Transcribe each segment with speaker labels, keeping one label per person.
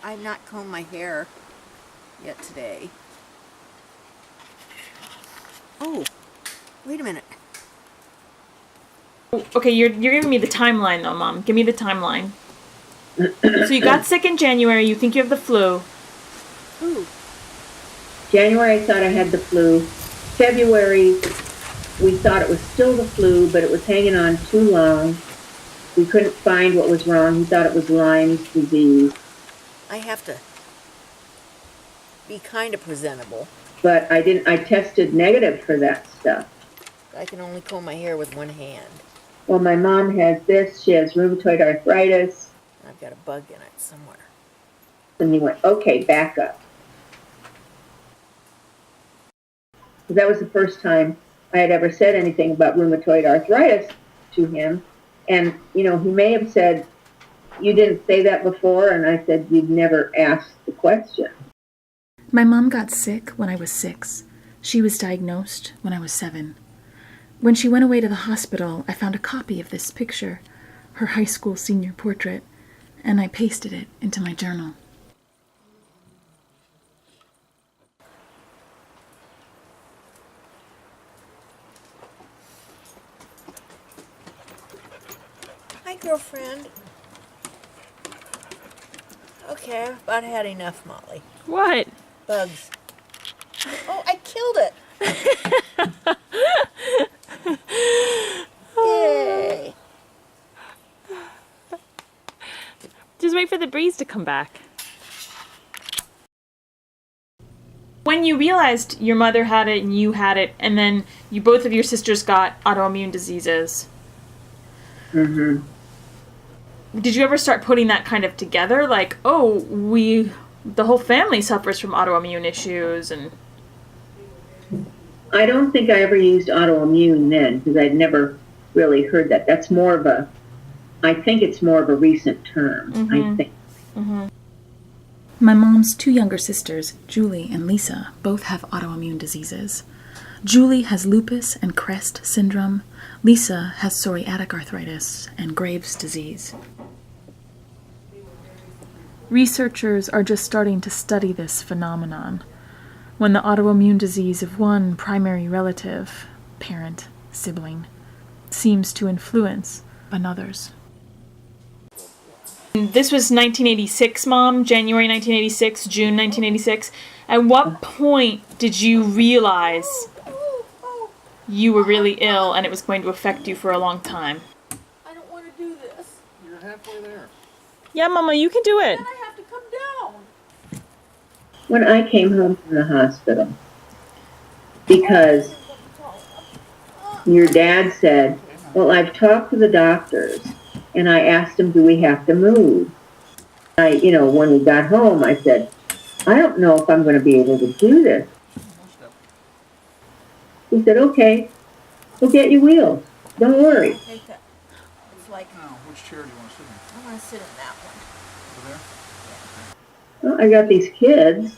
Speaker 1: I've not combed my hair yet today. Oh, wait a minute.
Speaker 2: Okay, you're giving me the timeline though, Mom. Give me the timeline. So you got sick in January. You think you have the flu.
Speaker 1: Ooh.
Speaker 3: January, I thought I had the flu. February, we thought it was still the flu, but it was hanging on too long. We couldn't find what was wrong. He thought it was Lyme's disease.
Speaker 1: I have to be kind of presentable.
Speaker 3: But I tested negative for that stuff.
Speaker 1: I can only comb my hair with one hand.
Speaker 3: Well, my mom has this. She has rheumatoid arthritis.
Speaker 1: I've got a bug in it somewhere.
Speaker 3: And he went, okay, back up. That was the first time I had ever said anything about rheumatoid arthritis to him. And, he may have said, you didn't say that before. And I said, you'd never asked the question.
Speaker 4: My mom got sick when I was 6. She was diagnosed when I was 7. When she went away to the hospital, I found a copy of this picture, her high school senior portrait, and I pasted it into my journal.
Speaker 1: Hi, girlfriend. Okay, I've about had enough, Molly.
Speaker 2: What?
Speaker 1: Bugs. Oh, I killed it. Yay.
Speaker 2: Just wait for the breeze to come back. When you realized your mother had it and you had it, and then both of your sisters got autoimmune diseases.
Speaker 3: Mm-hmm.
Speaker 2: Did you ever start putting that kind of together? Like, oh, the whole family suffers from autoimmune issues, and...
Speaker 3: I don't think I ever used autoimmune then, because I'd never really heard that. That's more of I think it's more of a recent term, I think.
Speaker 2: Mm-hmm.
Speaker 4: My mom's 2 younger sisters, Julie and Lisa, both have autoimmune diseases. Julie has lupus and Crest syndrome. Lisa has psoriatic arthritis and Graves' disease. Researchers are just starting to study this phenomenon, when the autoimmune disease of one primary relative, parent, sibling, seems to influence another's.
Speaker 2: This was 1986, Mom, January 1986, June 1986. At what point did you realize you were really ill and it was going to affect you for a long time?
Speaker 1: I don't want to do this.
Speaker 5: You're halfway there.
Speaker 2: Yeah, Mama, you can do it.
Speaker 1: Then I have to come down.
Speaker 3: When I came home from the hospital, because your dad said, well, I've talked to the doctors, and I asked him, do we have to move? When we got home, I said, I don't know if I'm going to be able to do this. He said, okay, we'll get you wheels. Don't worry.
Speaker 1: Take that. It's like,
Speaker 5: Now, which chair do you want to sit in?
Speaker 1: I want to sit in that one.
Speaker 5: Over there?
Speaker 3: Well, I got these kids.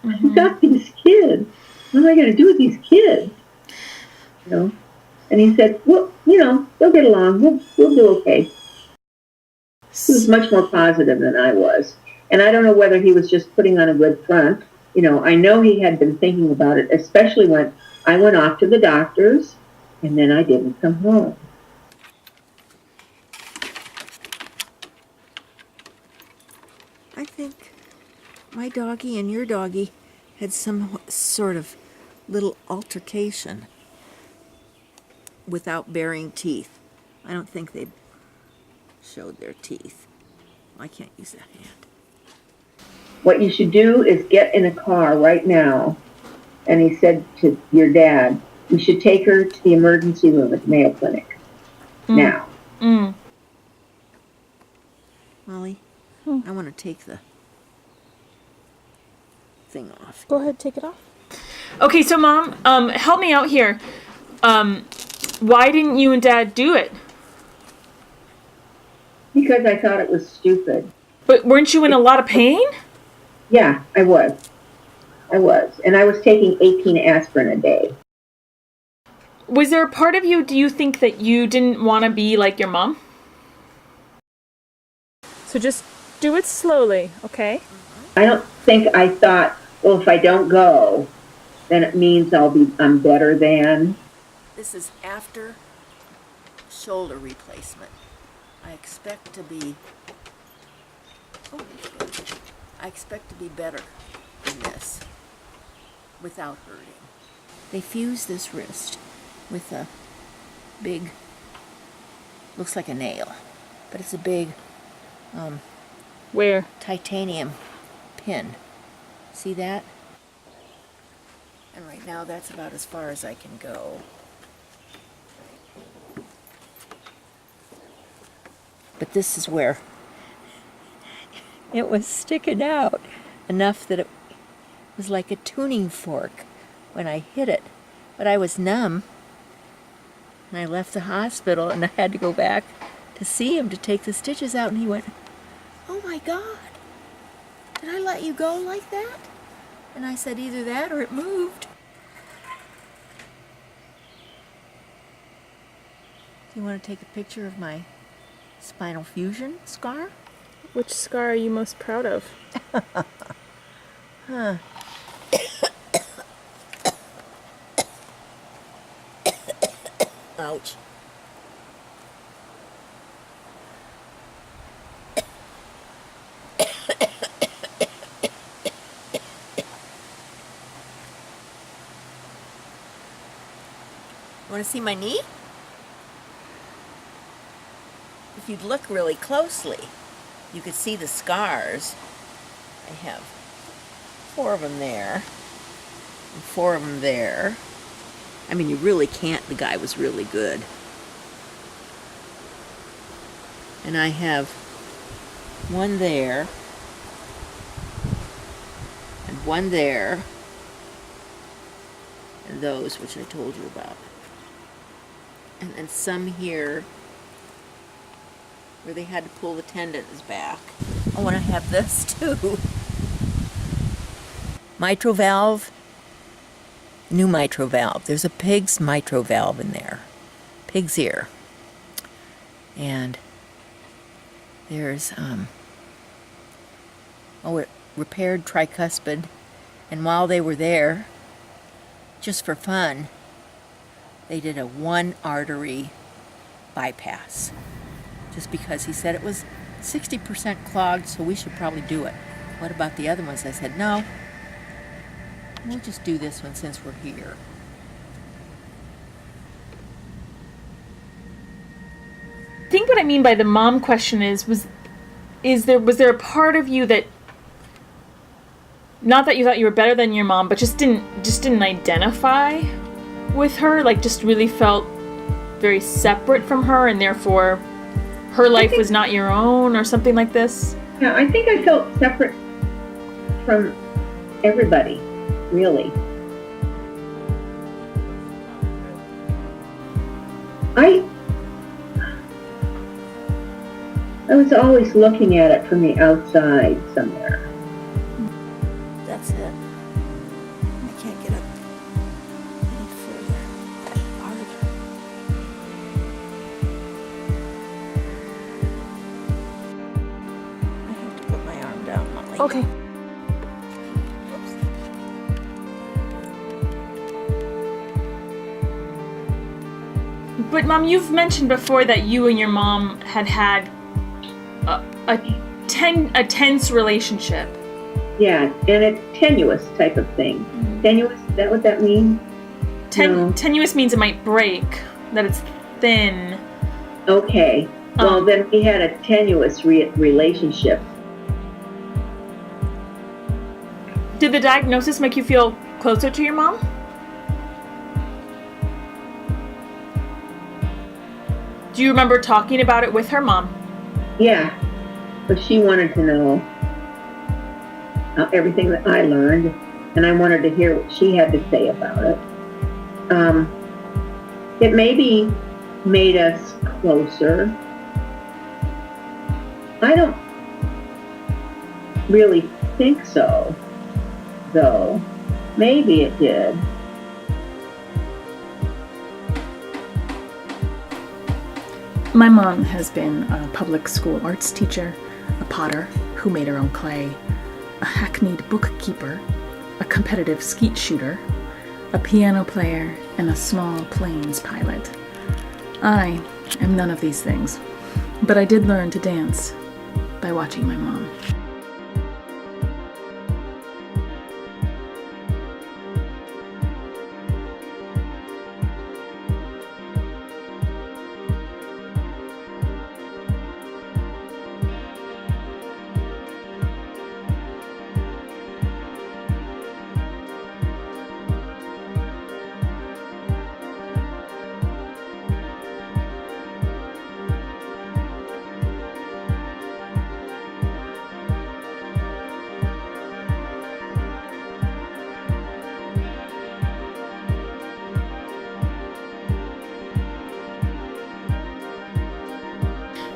Speaker 2: Mm-hmm.
Speaker 3: I got these kids. What am I going to do with these kids? And he said, well, they'll get along. We'll do okay. He was much more positive than I was. And I don't know whether he was just putting on a good front. I know he had been thinking about it, especially when I went off to the doctors and then I didn't come home.
Speaker 1: I think my doggie and your doggie had some sort of little altercation without baring teeth. I don't think they showed their teeth. I can't use that hand.
Speaker 3: What you should do is get in a car right now. And he said to your dad, you should take her to the emergency room at the Mayo Clinic. Now.
Speaker 1: Molly, I want to take the thing off.
Speaker 2: Go ahead, take it off. Okay, so Mom, help me out here. Why didn't you and Dad do it?
Speaker 3: Because I thought it was stupid.
Speaker 2: But weren't you in a lot of pain?
Speaker 3: Yeah, I was. And I was taking 18 aspirin a day.
Speaker 2: Was there a part of you, do you think, that you didn't want to be like your mom? So just do it slowly, okay?
Speaker 3: I don't think I thought, well, if I don't go, then it means I'm better than.
Speaker 1: This is after shoulder replacement. I expect to be better than this without hurting. They fuse this wrist with a big, looks like a nail, but it's a big
Speaker 2: Where?
Speaker 1: titanium pin. See that? And right now that's about as far as I can go. But this is where it was sticking out enough that it was like a tuning fork when I hit it. But I was numb, and I left the hospital, and I had to go back to see him to take the stitches out, and he went, "Oh my God, did I let you go like that?" And I said, "Either that or it moved." Do you want to take a picture of my spinal fusion scar?
Speaker 2: Which scar are you most proud of?
Speaker 1: Huh. Ouch. Want to see my knee? If you'd look really closely, you could see the scars. I have 4 of them there, and 4 of them there. I mean, you really can't. The guy was really good. And I have 1 there, and 1 there, and those which I told you about. And then some here where they had to pull the tendons back. Oh, and I have this too. Mitral valve, new mitral valve. There's a pig's mitral valve in there, pig's ear. And there's it repaired tricuspid. And while they were there, just for fun, they did a 1 artery bypass. Just because he said it was 60% clogged, so we should probably do it. What about the other ones? I said, no, we'll just do this one since we're here.
Speaker 2: I think what I mean by the mom question was there a part of you that, not that you thought you were better than your mom, but just didn't identify with her, like just really felt very separate from her, and therefore her life was not your own, or something like this?
Speaker 3: Yeah, I think I felt separate from everybody, really. I was always looking at it from the outside somewhere.
Speaker 1: That's it. I can't get up any further. Harder. I have to put my arm down, Molly.
Speaker 2: Okay. But Mom, you've mentioned before that you and your mom had a tense relationship.
Speaker 3: Yeah, and a tenuous type of thing.
Speaker 2: Mm-hmm.
Speaker 3: Tenuous, is that what that means? No.
Speaker 2: Tenuous means it might break, that it's thin.
Speaker 3: Okay. Well, then we had a tenuous relationship.
Speaker 2: Did the diagnosis make you feel closer to your mom? Do you remember talking about it with her mom?
Speaker 3: Yeah, but she wanted to know everything that I learned, and I wanted to hear what she had to say about it. It maybe made us closer. I don't really think so, though. Maybe it did.
Speaker 4: My mom has been a public school arts teacher. a potter who made her own clay, a hackneyed bookkeeper, a competitive skeet shooter, a piano player, and a small planes pilot. I am none of these things, but I did learn to dance by watching my mom.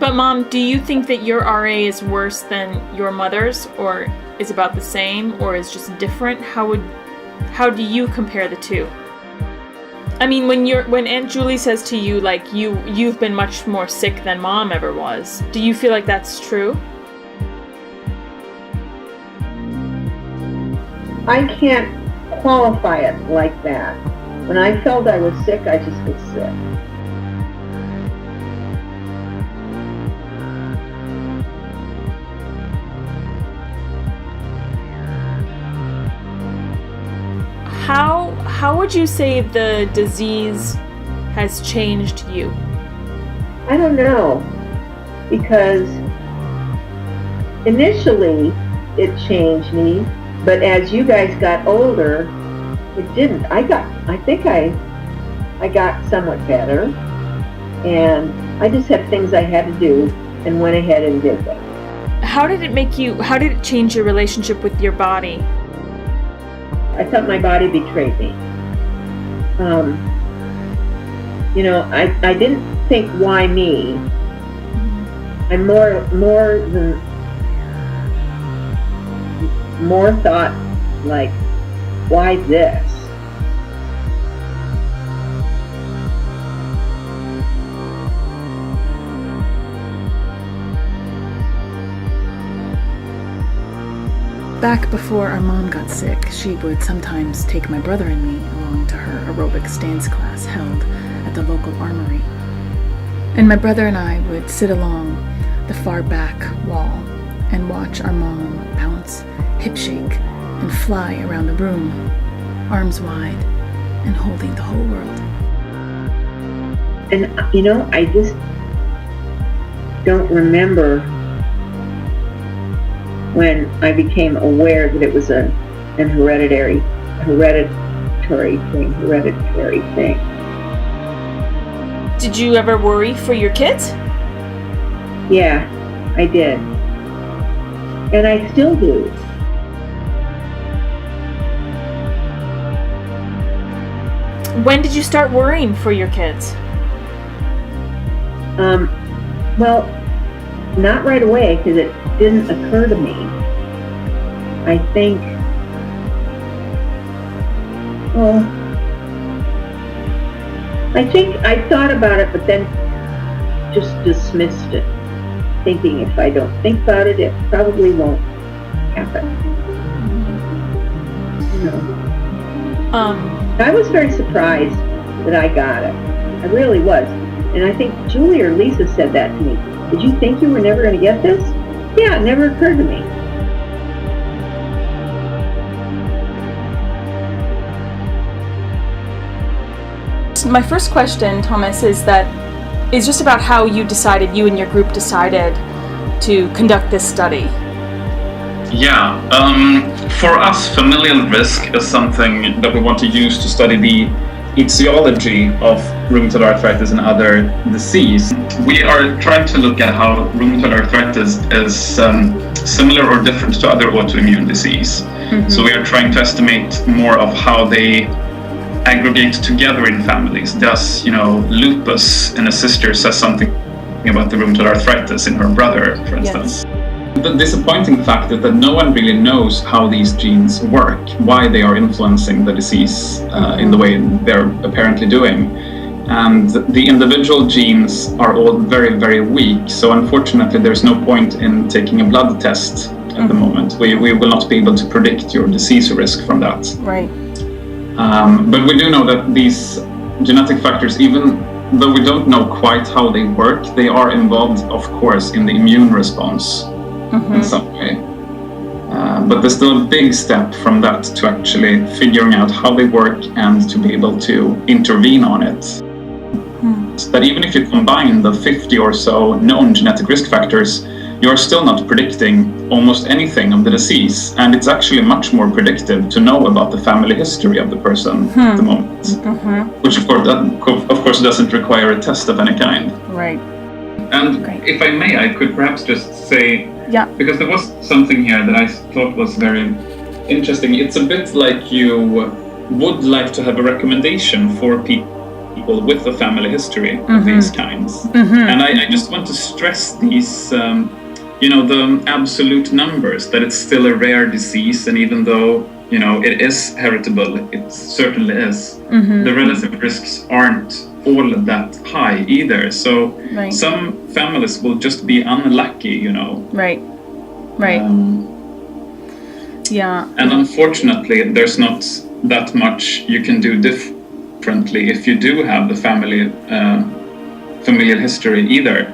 Speaker 2: But Mom, do you think that your RA is worse than your mother's, or is about the same, or is just different? How do you compare the two? I mean, when Aunt Julie says to you, like, you've been much more sick than Mom ever was, do you feel like that's true?
Speaker 3: I can't qualify it like that. When I felt I was sick, I just was sick.
Speaker 2: How would you say the disease has changed you?
Speaker 3: I don't know, because initially it changed me, but as you guys got older, it didn't. I think I got somewhat better, and I just had things I had to do and went ahead and did them.
Speaker 2: How did it change your relationship with your body?
Speaker 3: I thought my body betrayed me. I didn't think, why me? I more thought, like, why this?
Speaker 4: Back before our mom got sick, she would sometimes take my brother and me along to her aerobics dance class held at the local armory. And my brother and I would sit along the far back wall and watch our mom bounce, hip shake, and fly around the room, arms wide and holding the whole world.
Speaker 3: And, I just don't remember when I became aware that it was an hereditary thing.
Speaker 2: Did you ever worry for your kids?
Speaker 3: Yeah, I did. And I still do.
Speaker 2: When did you start worrying for your kids?
Speaker 3: Well, not right away, because it didn't occur to me. I think, I thought about it, but then just dismissed it, thinking if I don't think about it, it probably won't happen. I was very surprised that I got it. I really was. And I think Julie or Lisa said that to me. Did you think you were never going to get this? Yeah, it never occurred to me.
Speaker 2: My first question, Thomas, is just about how you and your group decided to conduct this study.
Speaker 6: Yeah, for us, familial risk is something that we want to use to study the etiology of rheumatoid arthritis and other disease. We are trying to look at how rheumatoid arthritis is similar or different to other autoimmune disease. Mm-hmm. So we are trying to estimate more of how they aggregate together in families. Does, lupus in a sister says something about the rheumatoid arthritis in her brother, for instance. Yes. The disappointing fact is that no one really knows how these genes work, why they are influencing the disease in the way they're apparently doing. and the individual genes are all very, very weak. So unfortunately, there's no point in taking a blood test at the moment. We will not be able to predict your disease risk from that.
Speaker 2: Right.
Speaker 6: But we do know that these genetic factors, even though we don't know quite how they work, they are involved, of course, in the immune response in some way. But there's still a big step from that to actually figuring out how they work and to be able to intervene on it. So that even if you combine the 50 or so known genetic risk factors, you're still not predicting almost anything of the disease. And it's actually much more predictive to know about the family history of the person at the moment, which of course doesn't require a test of any kind.
Speaker 2: Right.
Speaker 6: And if I may, I could perhaps just say, because there was something here that I thought was very interesting. It's a bit like you would like to have a recommendation for people with a family history of these kinds. And I just want to stress these, the absolute numbers, that it's still a rare disease, and even though, it is heritable, it certainly is, the relative risks aren't all that high either. So some families will just be unlucky,
Speaker 2: Right.
Speaker 6: And unfortunately, there's not that much you can do differently if you do have the familial history either.